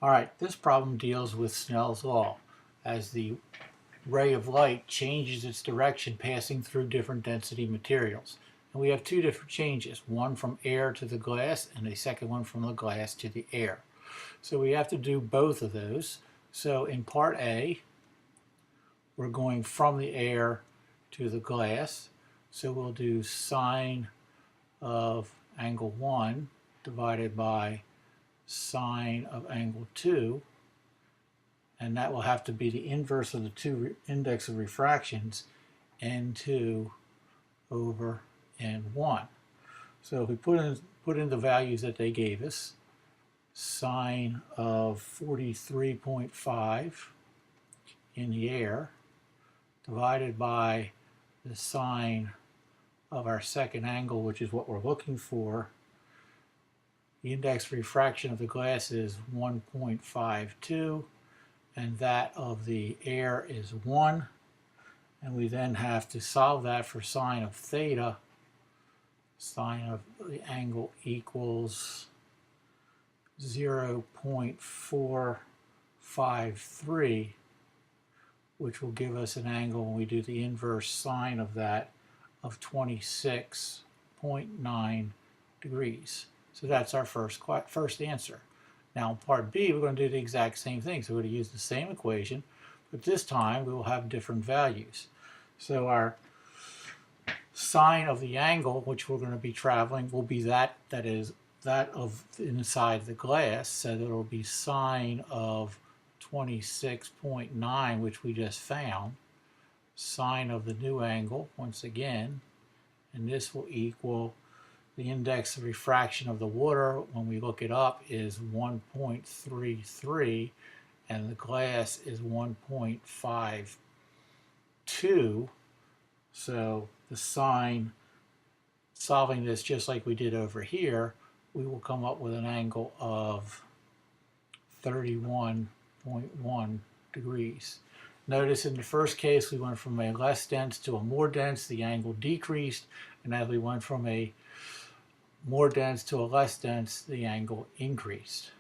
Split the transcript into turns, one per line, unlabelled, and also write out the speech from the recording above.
Alright, this problem deals with Snell's law as the ray of light changes its direction passing through different density materials. And we have two different changes, one from air to the glass and a second one from the glass to the air. So we have to do both of those. So in part A, we're going from the air to the glass. So we'll do sine of angle 1 divided by sine of angle 2, and that will have to be the inverse of the two index of refractions, n2 over n1. So if we put in the values that they gave us, sine of 43.5 in the air divided by the sine of our second angle, which is what we're looking for. The index refraction of the glass is 1.52, and that of the air is 1. And we then have to solve that for sine of theta. Sine of the angle equals 0.453, which will give us an angle, when we do the inverse sine of that, of 26.9 degrees. So that's our first answer. Now in part B, we're going to do the exact same thing. So we're going to use the same equation, but this time we will have different values. So our sine of the angle, which we're going to be traveling, will be that is that of inside the glass. So there will be sine of 26.9, which we just found, sine of the new angle once again, and this will equal the index of refraction of the water, when we look it up, is 1.33, and the glass is 1.52. So the sine, solving this just like we did over here, we will come up with an angle of 31.1 degrees. Notice in the first case we went from a less dense to a more dense, the angle decreased, and as we went from a more dense to a less dense, the angle increased.